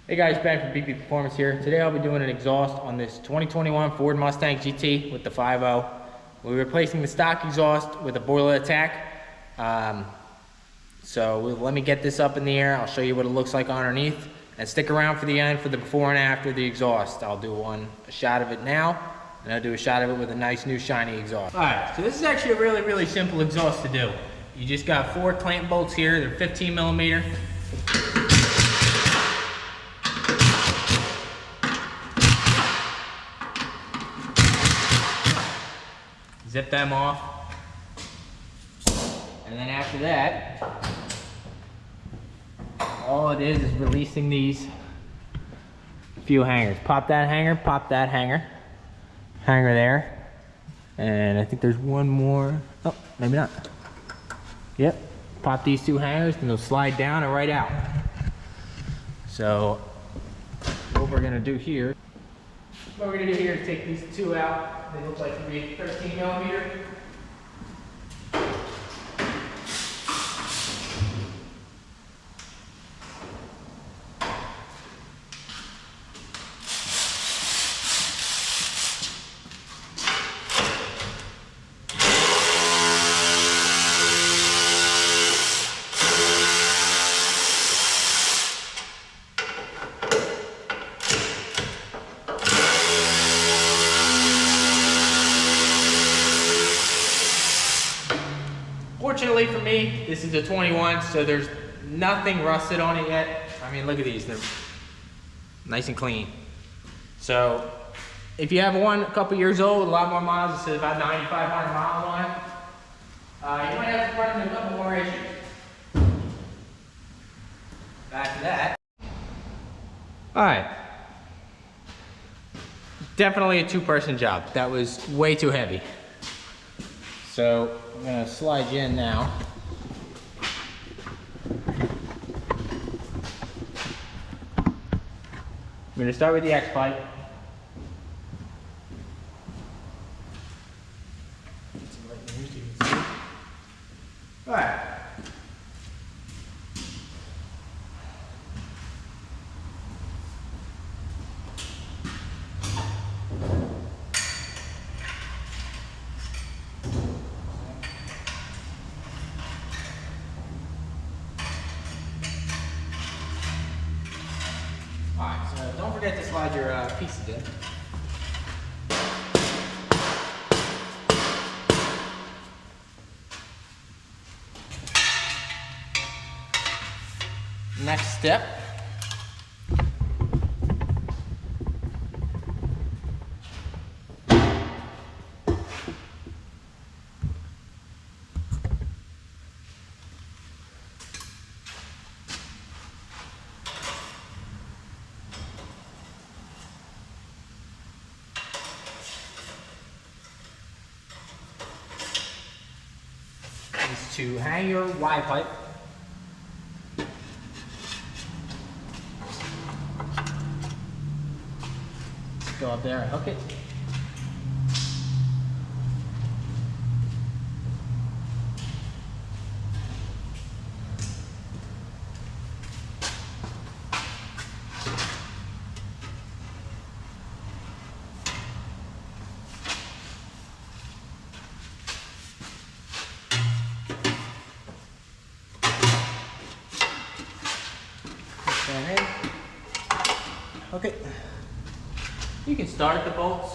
Hey guys, Ben from BP Performance here. Today I'll be doing an exhaust on this 2021 Ford Mustang GT with the 5.0. We're replacing the stock exhaust with a boiler attack. Let me get this up in the air. I'll show you what it looks like underneath. And stick around for the end for the before and after the exhaust. I'll do a shot of it now, and I'll do a shot of it with a nice new shiny exhaust. Alright, so this is actually a really simple exhaust to do. You just got 4 clamp bolts here. They're 15 millimeter. Zip them off, and then after that, all it is releasing these few hangers. Pop that hanger there, and I think there's one more. Oh, maybe not. Yep, pop these 2 hangers, and they'll slide down and right out. So what we're gonna do here is take these 2 out. They look like to be 13 millimeter. Fortunately for me, this is a 21, so there's nothing rusted on it yet. I mean, look at these, they're nice and clean. So, if you have one a couple years old, a lot more miles, it says about 9,500 miles on it, you might have to run into a couple more issues. Back to that. Alright. Definitely a 2-person job. That was way too heavy. So, I'm going to slide you in now. I'm going to start with the X-pipe. Alright. Alright, so don't forget to slide your pieces in. Next step. Is to hang your Y pipe. Go up there and hook it. Okay. You can start the bolts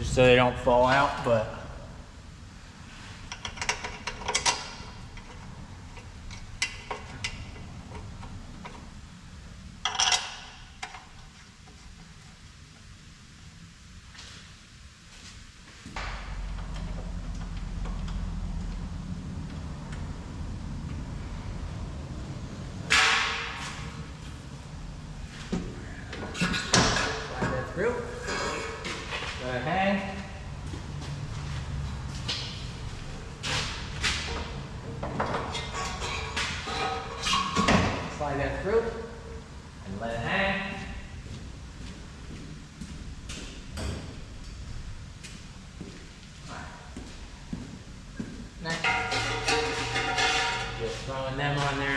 so they don't fall out, but through. Go ahead. Slide that through and let it hang. Next, just throwing them on there.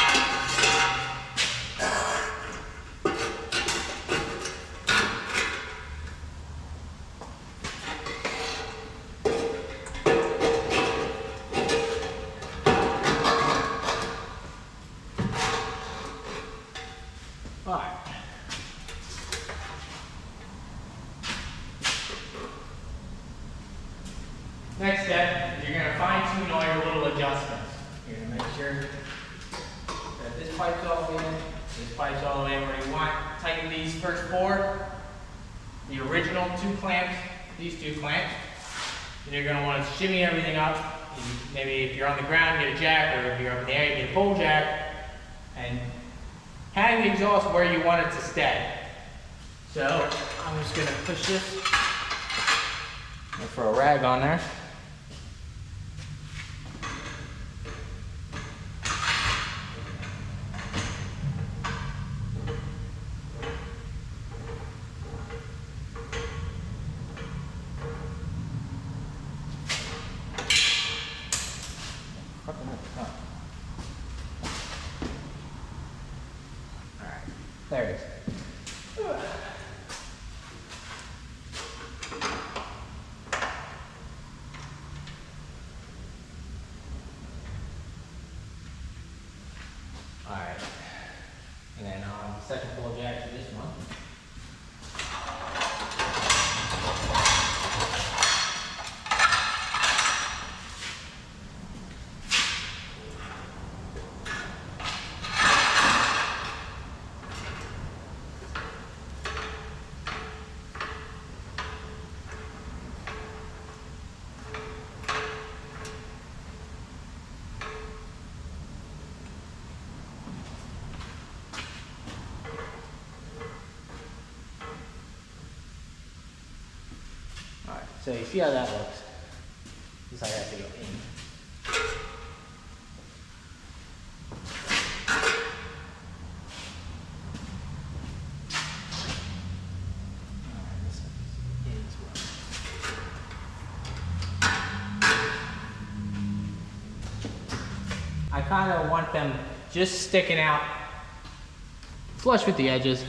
sure that this pipe's all the way in, this pipe's all the way in where you want. Tighten these first four, the original two clamps, these two clamps. And you're going to want to shimmy everything up. Maybe if you're on the ground, get a jack, or if you're up in the air, get a pole jack. And hang the exhaust where you want it to stay. So I'm just going to push this and throw a rag on there. Alright, there it is. Alright, and then on the second pull jack to this one. Alright, so you see how that looks. This I have to go in. Alright, this one's in as well. I kind of want them just sticking out flush with the edges.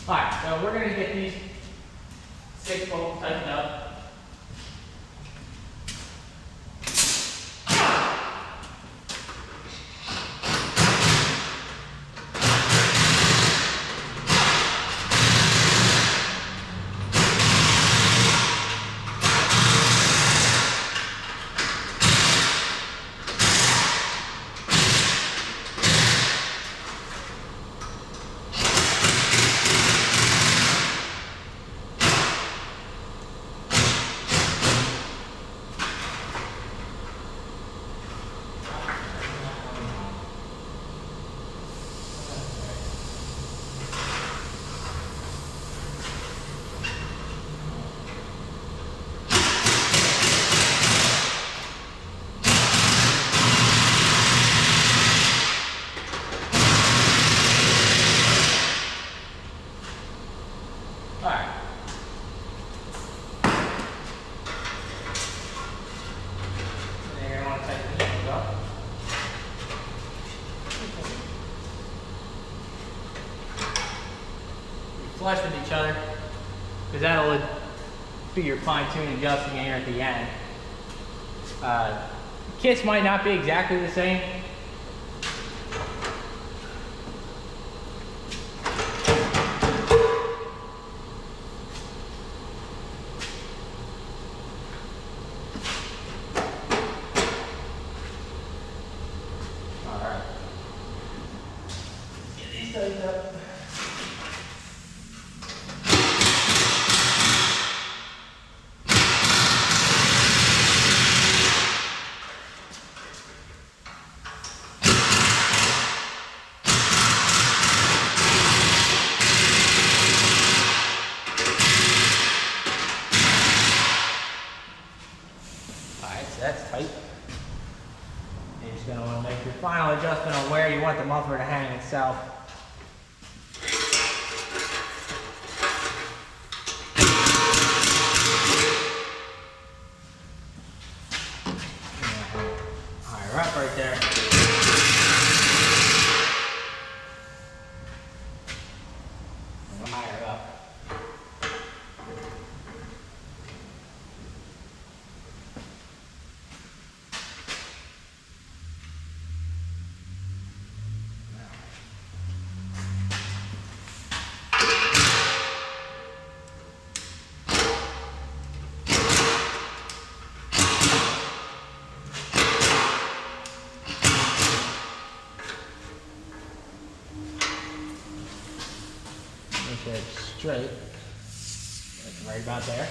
Alright, so we're going to get these 6 bolts tightened up. Alright. And then you're going to want to tighten these ones up. Flush with each other, because that'll be your fine-tuning adjusting here at the end. Kits might not be exactly the same. Alright. Get these tightened up. Alright, so that's tight. You're just going to want to make your final adjustment on where you want the muffler to hang itself. Alright, we're up right there. Higher up. straight. That's right about there.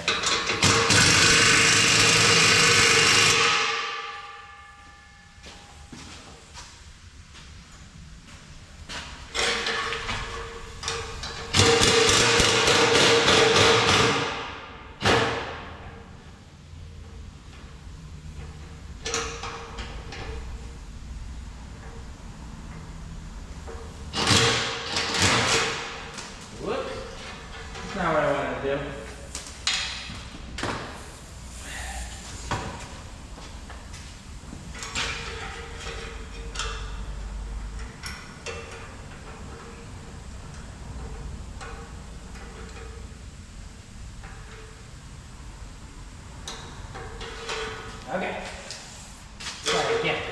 Not what I wanted to do. Okay. Try it again.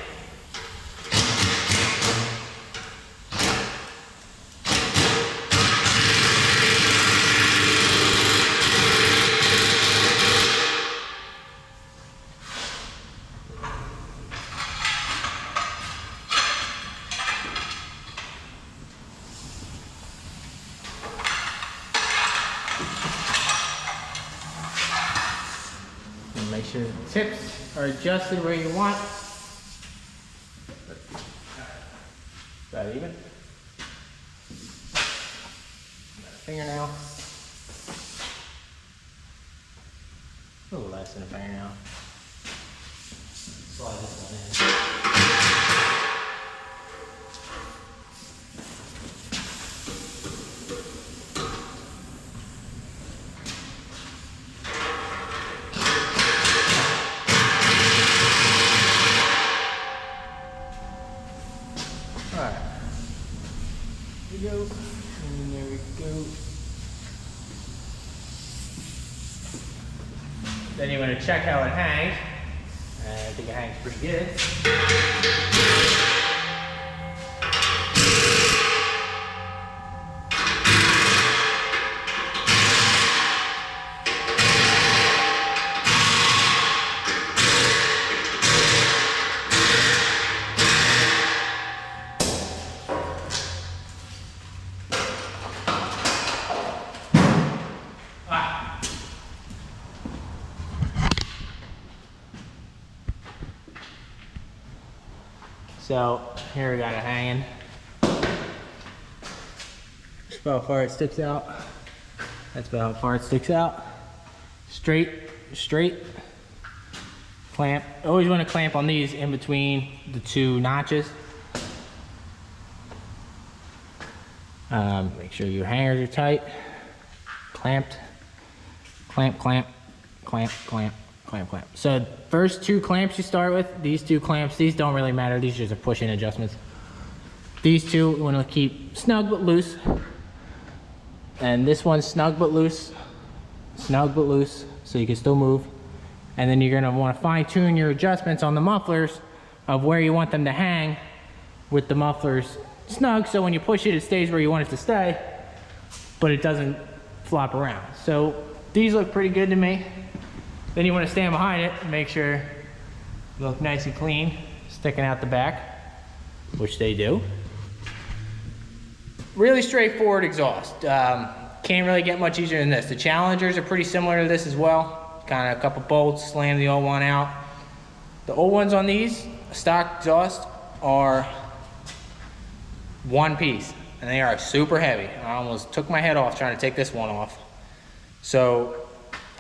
Make sure the tips are adjusted where you want. Is that even? Fingernail. A little less than a fingernail. Slide this one in. Alright, here we go, and there we go. Then you want to check how it hangs, and I think it hangs pretty good. So here we got it hanging. That's about how far it sticks out. That's about how far it sticks out. Straight. Clamp. Always want to clamp on these in between the two notches. Make sure your hangers are tight. Clamped. Clamp, clamp, clamp, clamp. Clamp. So first two clamps you start with, these two clamps, these don't really matter, these are just push-in adjustments. These two you want to keep snug but loose. And this one's snug but loose, so you can still move. And then you're going to want to fine-tune your adjustments on the mufflers of where you want them to hang with the mufflers snug, so when you push it, it stays where you want it to stay, but it doesn't flop around. So these look pretty good to me. Then you want to stand behind it and make sure they look nice and clean, sticking out the back, which they do. Really straightforward exhaust. Can't really get much easier than this. The Challengers are pretty similar to this as well. Kind of a couple bolts, slam the old one out. The old ones on these stock exhaust are one piece, and they are super heavy. I almost took my head off trying to take this one off. So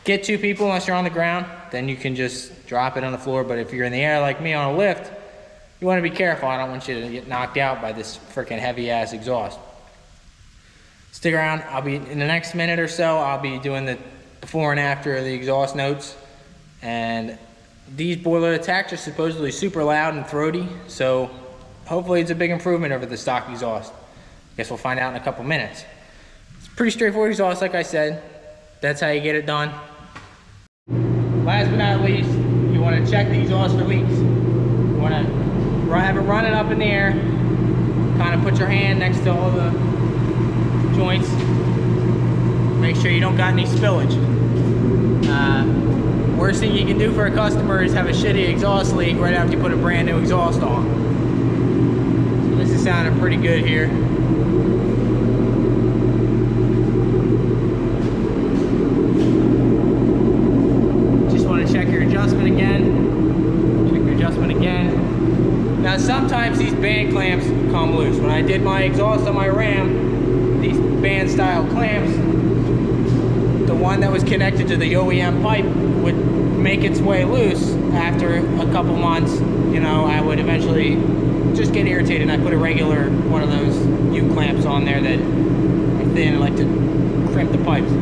get two people unless you're on the ground, then you can just drop it on the floor. But if you're in the air like me on a lift, you want to be careful. I don't want you to get knocked out by this freaking heavy ass exhaust. Stick around. I'll be in the next minute or so, I'll be doing the before and after of the exhaust notes. And these boiler attacks are supposedly super loud and throaty, so hopefully it's a big improvement over the stock exhaust. Guess we'll find out in a couple minutes. It's pretty straightforward exhaust, like I said. That's how you get it done. Last but not least, you want to check the exhaust for leaks. You want to have it running up in the air, kind of put your hand next to all the joints. Make sure you don't got any spillage. Worst thing you can do for a customer is have a shitty exhaust leak right after you put a brand new exhaust on. So this is sounding pretty good here. did my exhaust on my Ram, these band style clamps, the one that was connected to the OEM pipe would make its way loose after a couple months. You know, I would eventually just get irritated, and I put a regular one of those U-clamps on there that are thin and like to crimp the pipes.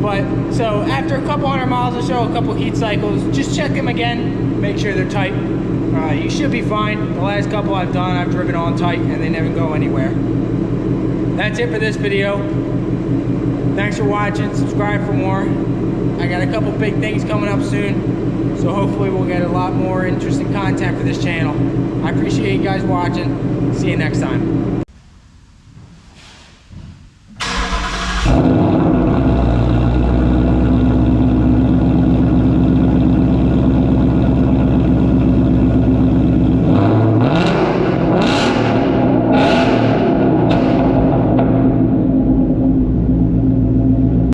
But so after a couple hundred miles or so, a couple heat cycles, just check them again, make sure they're tight. You should be fine. The last couple I've done, I've driven on tight and they never go anywhere. That's it for this video. Thanks for watching. Subscribe for more. I got a couple big things coming up soon, so hopefully we'll get a lot more interesting content for this channel. I appreciate you guys watching. See you next time.